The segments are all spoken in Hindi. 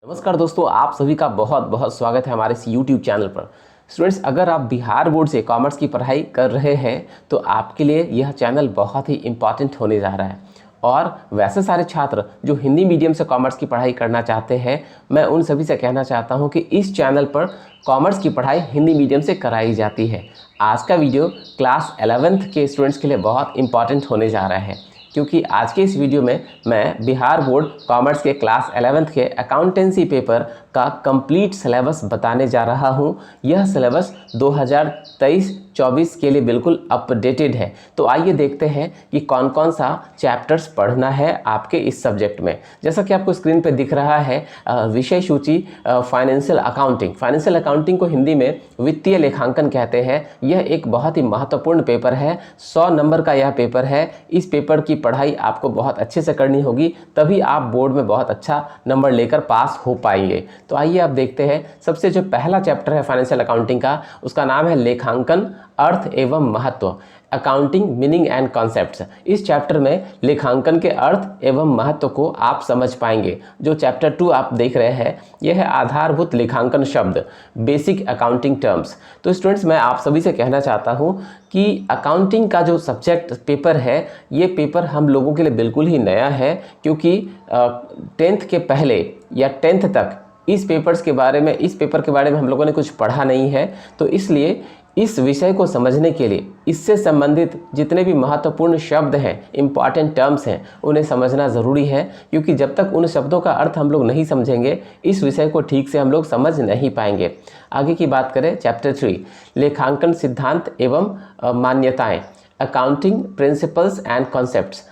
नमस्कार दोस्तों, आप सभी का बहुत बहुत स्वागत है हमारे इस YouTube चैनल पर। स्टूडेंट्स, अगर आप बिहार बोर्ड से कॉमर्स की पढ़ाई कर रहे हैं तो आपके लिए यह चैनल बहुत ही इम्पॉर्टेंट होने जा रहा है। और वैसे सारे छात्र जो हिंदी मीडियम से कॉमर्स की पढ़ाई करना चाहते हैं, मैं उन सभी से कहना चाहता हूं कि इस चैनल पर कॉमर्स की पढ़ाई हिंदी मीडियम से कराई जाती है। आज का वीडियो क्लास 11th के स्टूडेंट्स के लिए बहुत इंपॉर्टेंट होने जा रहा है, क्योंकि आज के इस वीडियो में मैं बिहार बोर्ड कॉमर्स के क्लास 11th के अकाउंटेंसी पेपर का कंप्लीट सिलेबस बताने जा रहा हूं। यह सिलेबस 2023-24 के लिए बिल्कुल अपडेटेड है। तो आइए देखते हैं कि कौन कौन सा चैप्टर्स पढ़ना है आपके इस सब्जेक्ट में। जैसा कि आपको स्क्रीन पर दिख रहा है, विषय सूची फाइनेंशियल अकाउंटिंग। फाइनेंशियल अकाउंटिंग को हिंदी में वित्तीय लेखांकन कहते हैं। यह एक बहुत ही महत्वपूर्ण पेपर है। 100 नंबर का यह पेपर है। इस पेपर की पढ़ाई आपको बहुत अच्छे से करनी होगी, तभी आप बोर्ड में बहुत अच्छा नंबर लेकर पास हो पाएंगे। तो आइए आप देखते हैं। सबसे जो पहला चैप्टर है फाइनेंशियल अकाउंटिंग का, उसका नाम है लेखांकन अर्थ एवं महत्व, अकाउंटिंग मीनिंग एंड कॉन्सेप्ट्स। इस चैप्टर में लेखांकन के अर्थ एवं महत्व को आप समझ पाएंगे। जो चैप्टर 2 आप देख रहे हैं, यह है आधारभूत लेखांकन शब्द, बेसिक अकाउंटिंग टर्म्स। तो स्टूडेंट्स, मैं आप सभी से कहना चाहता हूं कि अकाउंटिंग का जो सब्जेक्ट पेपर है, ये पेपर हम लोगों के लिए बिल्कुल ही नया है, क्योंकि 10th के पहले या 10th तक इस पेपर के बारे में हम लोगों ने कुछ पढ़ा नहीं है। तो इसलिए इस विषय को समझने के लिए इससे संबंधित जितने भी महत्वपूर्ण शब्द हैं, इम्पॉर्टेंट टर्म्स हैं, उन्हें समझना ज़रूरी है, क्योंकि जब तक उन शब्दों का अर्थ हम लोग नहीं समझेंगे, इस विषय को ठीक से हम लोग समझ नहीं पाएंगे। आगे की बात करें, चैप्टर 3 लेखांकन सिद्धांत एवं मान्यताएं, अकाउंटिंग प्रिंसिपल्स एंड कॉन्सेप्ट्स।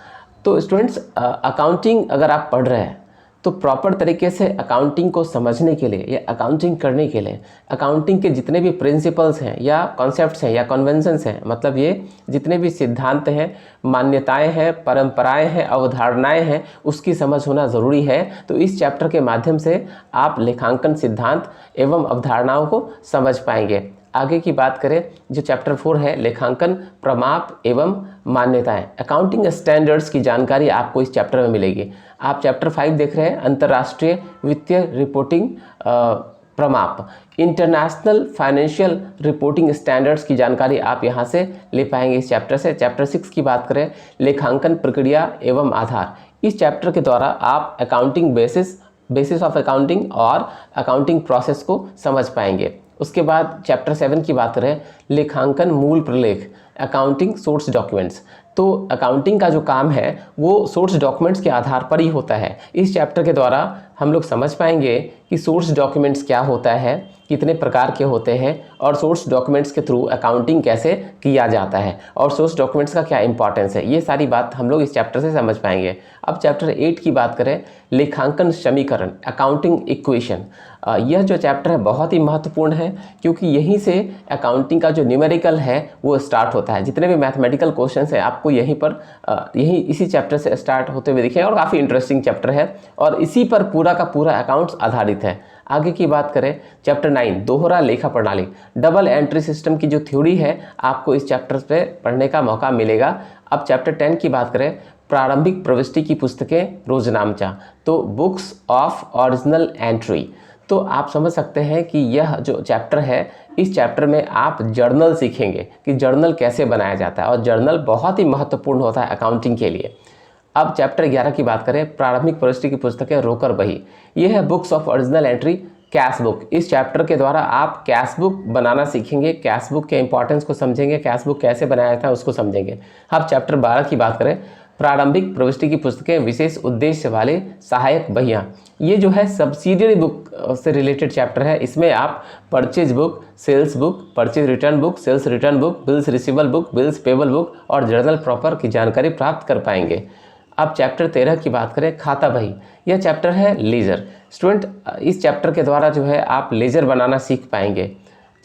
तो स्टूडेंट्स, अकाउंटिंग अगर आप पढ़ रहे हैं तो प्रॉपर तरीके से अकाउंटिंग को समझने के लिए या अकाउंटिंग करने के लिए अकाउंटिंग के जितने भी प्रिंसिपल्स हैं या कॉन्सेप्ट्स हैं या कन्वेंशंस हैं, मतलब ये जितने भी सिद्धांत हैं, मान्यताएं हैं, परंपराएं हैं, अवधारणाएं हैं, उसकी समझ होना ज़रूरी है। तो इस चैप्टर के माध्यम से आप लेखांकन सिद्धांत एवं अवधारणाओं को समझ पाएंगे। आगे की बात करें, जो चैप्टर 4 है लेखांकन प्रमाप एवं मान्यताएं, अकाउंटिंग स्टैंडर्ड्स की जानकारी आपको इस चैप्टर में मिलेगी। आप चैप्टर 5 देख रहे हैं, अंतर्राष्ट्रीय वित्तीय रिपोर्टिंग प्रमाप, इंटरनेशनल फाइनेंशियल रिपोर्टिंग स्टैंडर्ड्स की जानकारी आप यहाँ से ले पाएंगे इस चैप्टर से। चैप्टर 6 की बात करें, लेखांकन प्रक्रिया एवं आधार। इस चैप्टर के द्वारा आप अकाउंटिंग बेसिस ऑफ अकाउंटिंग और अकाउंटिंग प्रोसेस को समझ पाएंगे। उसके बाद चैप्टर 7 की बात करें, लेखांकन मूल प्रलेख, अकाउंटिंग सोर्स डॉक्यूमेंट्स। तो अकाउंटिंग का जो काम है वो सोर्स डॉक्यूमेंट्स के आधार पर ही होता है। इस चैप्टर के द्वारा हम लोग समझ पाएंगे कि सोर्स डॉक्यूमेंट्स क्या होता है, कितने प्रकार के होते हैं, और सोर्स डॉक्यूमेंट्स के थ्रू अकाउंटिंग कैसे किया जाता है, और सोर्स डॉक्यूमेंट्स का क्या इंपॉर्टेंस है। ये सारी बात हम लोग इस चैप्टर से समझ पाएंगे। अब चैप्टर 8 की बात करें, लेखांकन समीकरण, अकाउंटिंग इक्वेशन। यह जो चैप्टर है बहुत ही महत्वपूर्ण है, क्योंकि यहीं से अकाउंटिंग का जो न्यूमेरिकल है वो स्टार्ट होता है। जितने भी मैथमेटिकल क्वेश्चंस हैं आपको यहीं इसी चैप्टर से स्टार्ट होते हुए दिखेंगे, और काफ़ी इंटरेस्टिंग चैप्टर है, और इसी पर पूरा का पूरा अकाउंट्स आधारित है। आगे की बात करें, चैप्टर 9 दोहरा लेखा प्रणाली, डबल एंट्री सिस्टम की जो थ्योरी है आपको इस चैप्टर पे पढ़ने का मौका मिलेगा। अब चैप्टर 10 की बात करें, प्रारंभिक प्रविष्टि की पुस्तकें रोजनामचा, तो बुक्स ऑफ ओरिजिनल एंट्री। तो आप समझ सकते हैं कि यह जो चैप्टर है, इस चैप्टर में आप जर्नल सीखेंगे कि जर्नल कैसे बनाया जाता है, और जर्नल बहुत ही महत्वपूर्ण होता है अकाउंटिंग के लिए। अब चैप्टर 11 की बात करें, प्रारंभिक प्रविष्टि की पुस्तकें रोकर बही। यह है books of original entry, cash book. इस चैप्टर के द्वारा आप कैश बुक बनाना सीखेंगे, कैश बुक के इंपॉर्टेंस को समझेंगे, कैश बुक कैसे बनाया जाता है उसको समझेंगे। अब चैप्टर 12 की बात करें, प्रारंभिक प्रविष्टि की पुस्तकें विशेष उद्देश्य वाले सहायक बहियाँ। ये जो है सब्सिडियरी बुक से रिलेटेड चैप्टर है। इसमें आप purchase book, sales book, purchase return book, sales return book, bills receivable book, bills payable book और जर्नल प्रॉपर की जानकारी प्राप्त कर पाएंगे। अब चैप्टर 13 की बात करें, खाता बही। यह चैप्टर है लेजर। स्टूडेंट, इस चैप्टर के द्वारा जो है आप लेजर बनाना सीख पाएंगे।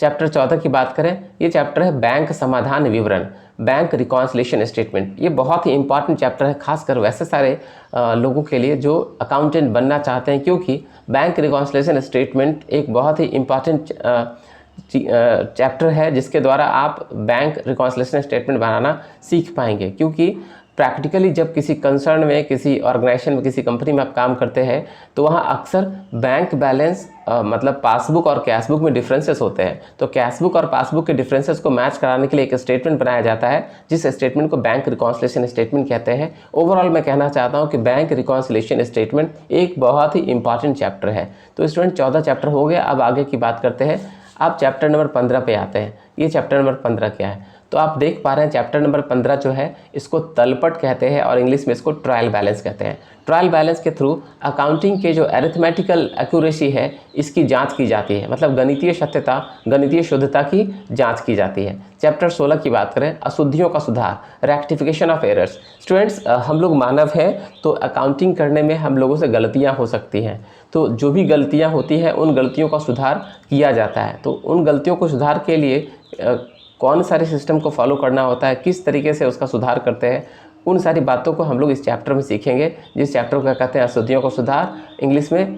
चैप्टर 14 की बात करें, ये चैप्टर है बैंक समाधान विवरण, बैंक रिकॉन्सिलिएशन स्टेटमेंट। ये बहुत ही इंपॉर्टेंट चैप्टर है, खासकर वैसे सारे लोगों के लिए जो अकाउंटेंट बनना चाहते हैं, क्योंकि बैंक रिकॉन्सिलिएशन स्टेटमेंट एक बहुत ही इंपॉर्टेंट चैप्टर है जिसके द्वारा आप बैंक रिकॉन्सिलिएशन स्टेटमेंट बनाना सीख पाएंगे। क्योंकि प्रैक्टिकली जब किसी कंसर्न में, किसी ऑर्गेनाइजेशन में, किसी कंपनी में आप काम करते हैं तो वहाँ अक्सर बैंक बैलेंस मतलब पासबुक और कैशबुक में डिफरेंसेस होते हैं। तो कैशबुक और पासबुक के डिफरेंसेस को मैच कराने के लिए एक स्टेटमेंट बनाया जाता है, जिस स्टेटमेंट को बैंक रिकॉन्सिलिएशन स्टेटमेंट कहते हैं। ओवरऑल मैं कहना चाहता हूँ कि बैंक रिकॉन्सिलिएशन स्टेटमेंट एक बहुत ही इंपॉर्टेंट चैप्टर है। तो स्टूडेंट 14 चैप्टर हो गया, अब आगे की बात करते हैं। अब चैप्टर नंबर 15 पे आते हैं। ये चैप्टर नंबर 15 क्या है? तो आप देख पा रहे हैं चैप्टर नंबर 15 जो है इसको तलपट कहते हैं और इंग्लिश में इसको ट्रायल बैलेंस कहते हैं। ट्रायल बैलेंस के थ्रू अकाउंटिंग के जो अरिथमेटिकल एक्यूरेसी है इसकी जांच की जाती है, मतलब गणितीय सत्यता, गणितीय शुद्धता की जांच की जाती है। चैप्टर 16 की बात करें, अशुद्धियों का सुधार, रेक्टिफिकेशन ऑफ एरर्स। स्टूडेंट्स, हम लोग मानव हैं तो अकाउंटिंग करने में हम लोगों से गलतियाँ हो सकती हैं। तो जो भी गलतियाँ होती हैं उन गलतियों का सुधार किया जाता है। तो उन गलतियों को सुधार के लिए कौन सारे सिस्टम को फॉलो करना होता है, किस तरीके से उसका सुधार करते हैं, उन सारी बातों को हम लोग इस चैप्टर में सीखेंगे, जिस चैप्टर को कहते हैं अशुद्धियों का सुधार, इंग्लिश में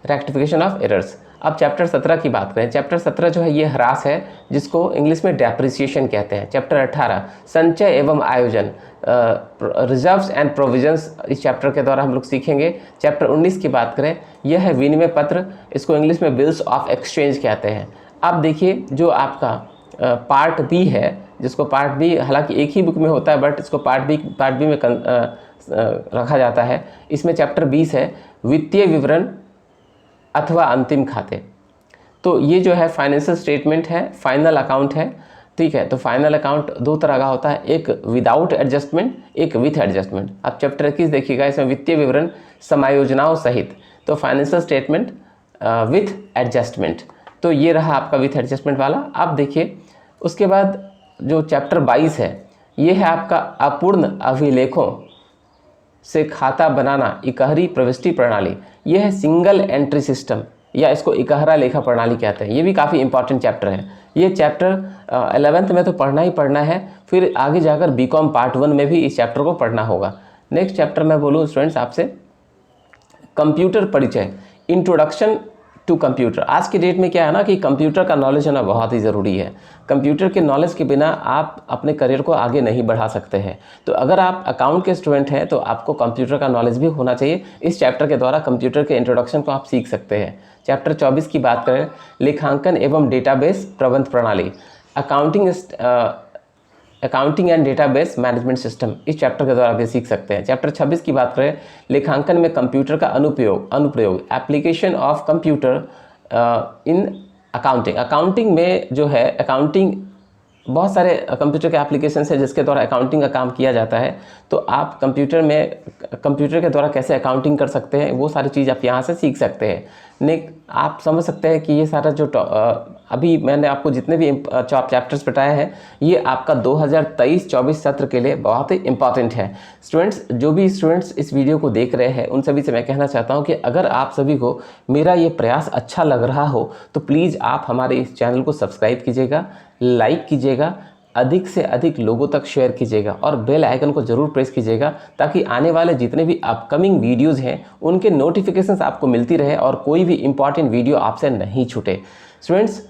रेक्टिफिकेशन ऑफ एरर्स। अब चैप्टर 17 की बात करें। चैप्टर 17 जो है ये ह्रास है, जिसको इंग्लिश में डेप्रिसिएशन कहते हैं। चैप्टर 18 संचय एवं आयोजन, रिजर्व्स एंड प्रोविजंस, इस चैप्टर के द्वारा हम लोग सीखेंगे। चैप्टर 19 की बात करें, यह है विनिमय पत्र, इसको इंग्लिश में बिल्स ऑफ एक्सचेंज कहते हैं। अब देखिए जो आपका पार्ट बी है, जिसको पार्ट बी हालांकि एक ही बुक में होता है बट इसको पार्ट बी में रखा जाता है। इसमें चैप्टर 20 है वित्तीय विवरण अथवा अंतिम खाते। तो ये जो है फाइनेंशियल स्टेटमेंट है, फाइनल अकाउंट है, ठीक है। तो फाइनल अकाउंट दो तरह का होता है, एक विदाउट एडजस्टमेंट, एक विथ एडजस्टमेंट। अब चैप्टर 21 देखिएगा, इसमें वित्तीय विवरण समायोजनाओं सहित, तो फाइनेंशियल स्टेटमेंट विथ एडजस्टमेंट। तो ये रहा आपका विथ एडजस्टमेंट वाला। अब देखिए उसके बाद जो चैप्टर 22 है ये है आपका अपूर्ण अभिलेखों से खाता बनाना, इकहरी प्रविष्टि प्रणाली। ये है सिंगल एंट्री सिस्टम या इसको इकहरा लेखा प्रणाली कहते हैं। ये भी काफ़ी इंपॉर्टेंट चैप्टर है। ये चैप्टर 11th में तो पढ़ना ही पढ़ना है, फिर आगे जाकर बीकॉम पार्ट 1 में भी इस चैप्टर को पढ़ना होगा। नेक्स्ट चैप्टर मैं बोलूँ स्टूडेंट्स आपसे, कंप्यूटर परिचय, इंट्रोडक्शन टू कंप्यूटर। आज के डेट में क्या है ना कि कंप्यूटर का नॉलेज होना बहुत ही ज़रूरी है। कंप्यूटर के नॉलेज के बिना आप अपने करियर को आगे नहीं बढ़ा सकते हैं। तो अगर आप अकाउंट के स्टूडेंट हैं तो आपको कंप्यूटर का नॉलेज भी होना चाहिए। इस चैप्टर के द्वारा कंप्यूटर के इंट्रोडक्शन को आप सीख सकते हैं। चैप्टर 24 की बात करें, लेखांकन एवं डेटाबेस प्रबंध प्रणाली, accounting and database management system, इस चैप्टर के द्वारा भी सीख सकते हैं। चैप्टर 26 की बात करें, लेखांकन में कंप्यूटर का अनुप्रयोग, application of computer in accounting. Accounting में जो है, अकाउंटिंग बहुत सारे कंप्यूटर के एप्लीकेशन है जिसके द्वारा अकाउंटिंग का काम किया जाता है। तो आप कंप्यूटर के द्वारा कैसे अकाउंटिंग कर सकते हैं, वो सारी चीज़ आप यहाँ से सीख सकते हैं। आप समझ सकते हैं कि ये सारा जो अभी मैंने आपको जितने भी चैप्टर्स बताए हैं ये आपका 2023-24 सत्र के लिए बहुत ही इंपॉर्टेंट है। स्टूडेंट्स, जो भी स्टूडेंट्स इस वीडियो को देख रहे हैं उन सभी से मैं कहना चाहता हूं कि अगर आप सभी को मेरा ये प्रयास अच्छा लग रहा हो तो प्लीज़ आप हमारे इस चैनल को सब्सक्राइब कीजिएगा, लाइक कीजिएगा, अधिक से अधिक लोगों तक शेयर कीजिएगा और बेल आइकन को ज़रूर प्रेस कीजिएगा ताकि आने वाले जितने भी अपकमिंग वीडियोज़ हैं उनके नोटिफिकेशंस आपको मिलती रहे और कोई भी इंपॉर्टेंट वीडियो आपसे नहीं छूटे। स्टूडेंट्स,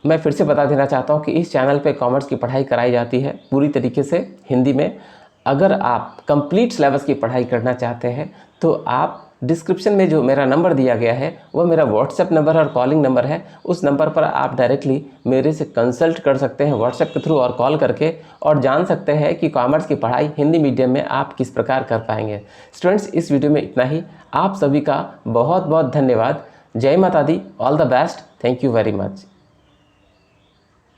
मैं फिर से बता देना चाहता हूं कि इस चैनल पे कॉमर्स की पढ़ाई कराई जाती है पूरी तरीके से हिंदी में। अगर आप कंप्लीट सिलेबस की पढ़ाई करना चाहते हैं तो आप डिस्क्रिप्शन में जो मेरा नंबर दिया गया है वो मेरा व्हाट्सएप नंबर और कॉलिंग नंबर है। उस नंबर पर आप डायरेक्टली मेरे से कंसल्ट कर सकते हैं व्हाट्सएप के थ्रू और कॉल करके, और जान सकते हैं कि कॉमर्स की पढ़ाई हिंदी मीडियम में आप किस प्रकार कर पाएंगे। स्टूडेंट्स, इस वीडियो में इतना ही। आप सभी का बहुत बहुत धन्यवाद। जय माता दी, all the best, thank you very much.